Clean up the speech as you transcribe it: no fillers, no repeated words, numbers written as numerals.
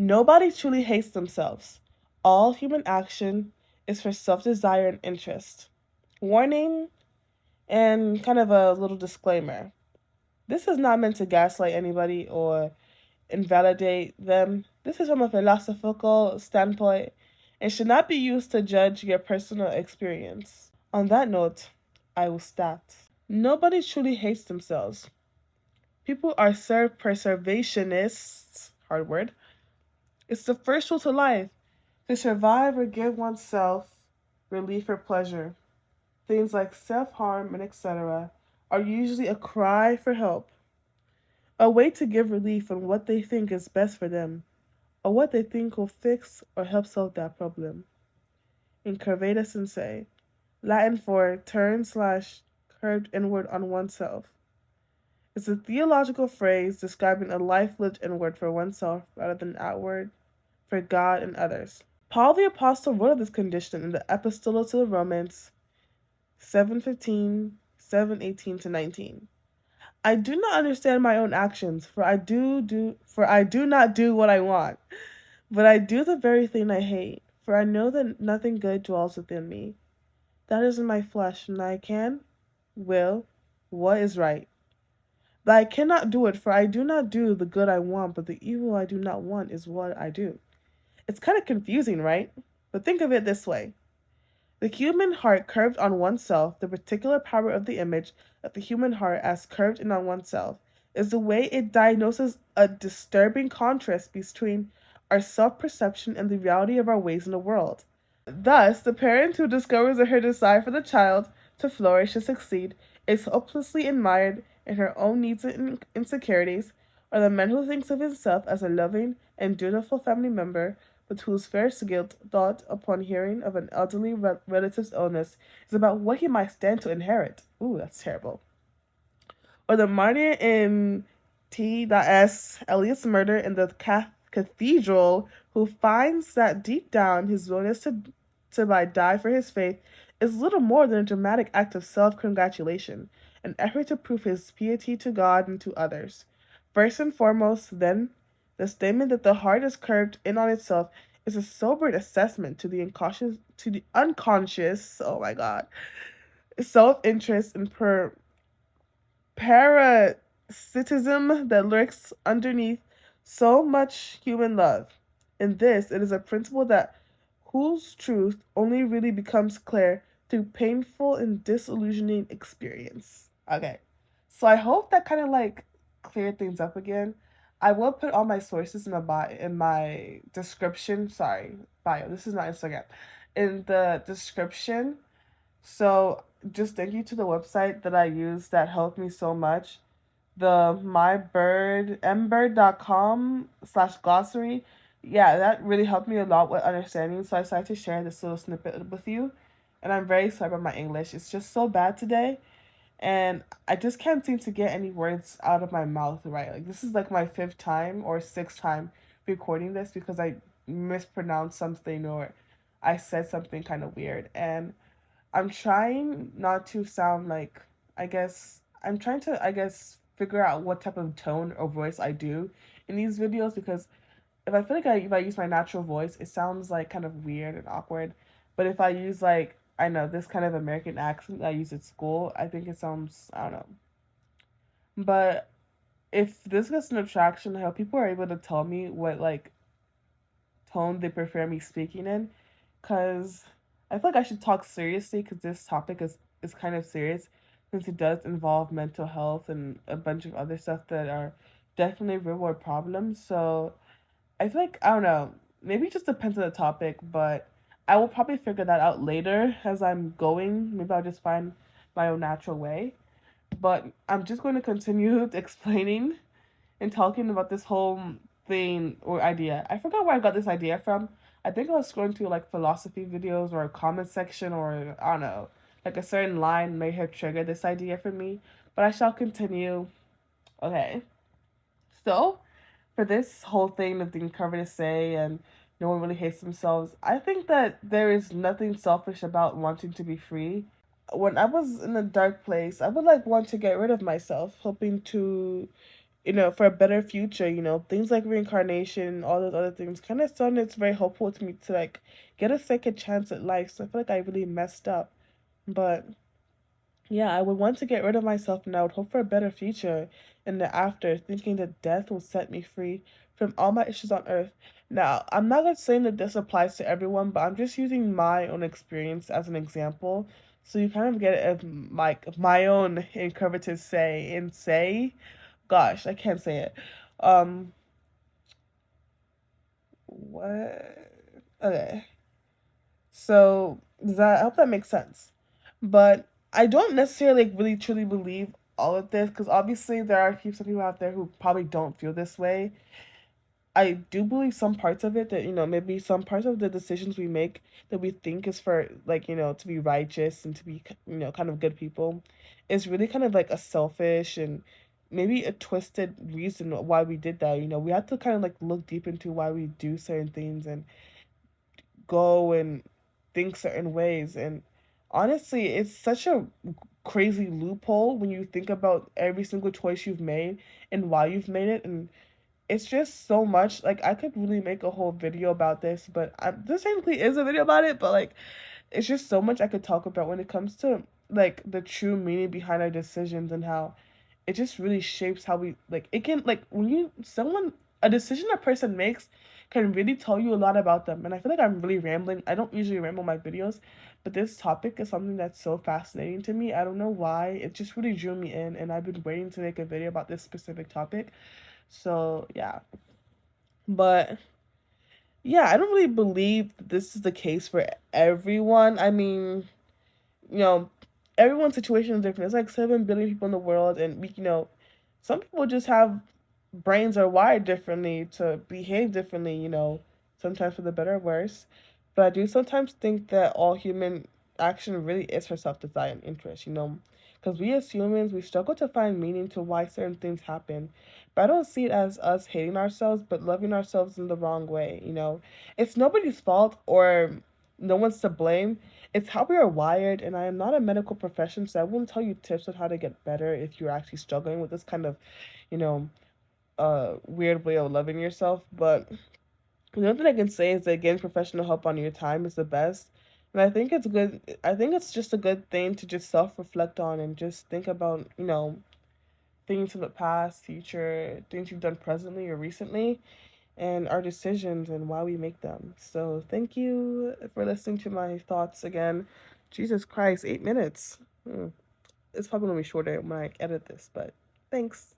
Nobody truly hates themselves. All human action is for self desire and interest. Warning and kind of a little disclaimer. This is not meant to gaslight anybody or invalidate them. This is from a philosophical standpoint and should not be used to judge your personal experience. On that note, I will start. Nobody truly hates themselves. People are self preservationists, hard word. It's the first rule to life to survive or give oneself relief or pleasure. Things like self harm and etc. are usually a cry for help, a way to give relief on what they think is best for them, or what they think will fix or help solve that problem. In Curveda Sensei, Latin for turn slash curved inward on oneself. It's a theological phrase describing a life lived inward for oneself rather than outward for God and others. Paul the Apostle wrote of this condition in the Epistola to the Romans 7:15, 7:18 to 19. I do not understand my own actions, for I do not do what I want, but I do the very thing I hate, for I know that nothing good dwells within me. That is in my flesh, and I will, what is right. But I cannot do it, for I do not do the good I want, but the evil I do not want is what I do. It's kind of confusing, right? But think of it this way. The human heart curved on oneself, the particular power of the image of the human heart as curved in on oneself, is the way it diagnoses a disturbing contrast between our self perception and the reality of our ways in the world. Thus, the parent who discovers that her desire for the child to flourish and succeed is hopelessly admired in her own needs and insecurities, or the man who thinks of himself as a loving and dutiful family member, but whose first guilt thought upon hearing of an elderly relative's illness is about what he might stand to inherit. Ooh, that's terrible. Or the martyr in T.S. Eliot's Murder in the Cathedral, who finds that deep down his willingness to die for his faith is little more than a dramatic act of self-congratulation, an effort to prove his piety to God and to others. First and foremost, then, the statement that the heart is curved in on itself is a sobered assessment to the unconscious, oh my god, self-interest and parasitism that lurks underneath so much human love. In this, it is a principle that whose truth only really becomes clear through painful and disillusioning experience. Okay, so I hope that kind of like cleared things up again. I will put all my sources in my description. Sorry, bio. This is not Instagram. In the description, so just thank you to the website that I used that helped me so much. The mbird.com/glossary. Yeah, that really helped me a lot with understanding. So I decided to share this little snippet with you. And I'm very sorry about my English. It's just so bad today. And I just can't seem to get any words out of my mouth right. Like this is like my fifth time or sixth time recording this because I mispronounced something or I said something kind of weird. And I'm trying not to sound like, I'm trying to, figure out what type of tone or voice I do in these videos because if I feel like if I use my natural voice, it sounds like kind of weird and awkward. But if I use like, I know, this kind of American accent that I use at school, I think it sounds, I don't know. But if this gets an attraction, how people are able to tell me what like tone they prefer me speaking in, because I feel like I should talk seriously because this topic is kind of serious since it does involve mental health and a bunch of other stuff that are definitely real world problems. So I feel like, I don't know, maybe it just depends on the topic, but I will probably figure that out later as I'm going. Maybe I'll just find my own natural way. But I'm just going to continue explaining and talking about this whole thing or idea. I forgot where I got this idea from. I think I was scrolling through like philosophy videos or a comment section or I don't know. Like a certain line may have triggered this idea for me. But I shall continue. Okay. So, for this whole thing of being covered to say and no one really hates themselves, I think that there is nothing selfish about wanting to be free. When I was in a dark place, I would like want to get rid of myself, hoping to for a better future, things like reincarnation and all those other things kind of sound it's very hopeful to me to like get a second chance at life. So I feel like I really messed up. But yeah, I would want to get rid of myself and I would hope for a better future in the after, thinking that death will set me free from all my issues on earth. Now, I'm not gonna saying that this applies to everyone, but I'm just using my own experience as an example. So you kind of get it as like my own encourative say. Gosh, I can't say it. Um, what? Okay. So does that I hope that makes sense. But I don't necessarily like really truly believe all of this because obviously there are some people out there who probably don't feel this way. I do believe some parts of it that maybe some parts of the decisions we make that we think is for like to be righteous and to be kind of good people is really kind of like a selfish and maybe a twisted reason why we did that. We have to kind of like look deep into why we do certain things and go and think certain ways. And honestly, it's such a crazy loophole when you think about every single choice you've made and why you've made it. And it's just so much. Like, I could really make a whole video about this, but this technically is a video about it, but like, it's just so much I could talk about when it comes to like the true meaning behind our decisions and how it just really shapes how we like it can like when you someone a decision a person makes can really tell you a lot about them. And I feel like I'm really rambling. I don't usually ramble my videos, but this topic is something that's so fascinating to me. I don't know why. It just really drew me in and I've been waiting to make a video about this specific topic. So yeah. But yeah, I don't really believe this is the case for everyone. I mean, you know, everyone's situation is different. It's like 7 billion people in the world, and some people just have brains are wired differently to behave differently. Sometimes for the better or worse. But I do sometimes think that all human action really is for self desire and interest. Because we as humans we struggle to find meaning to why certain things happen. But I don't see it as us hating ourselves, but loving ourselves in the wrong way. It's nobody's fault or no one's to blame. It's how we are wired, and I am not a medical profession, so I wouldn't tell you tips on how to get better if you're actually struggling with this kind of, you know, weird way of loving yourself. But the only thing I can say is that getting professional help on your time is the best. And I think it's good. I think it's just a good thing to just self reflect on and just think about, things from the past, future, things you've done presently or recently, and our decisions and why we make them. So thank you for listening to my thoughts again. Jesus Christ, 8 minutes. It's probably gonna be shorter when I edit this, but thanks.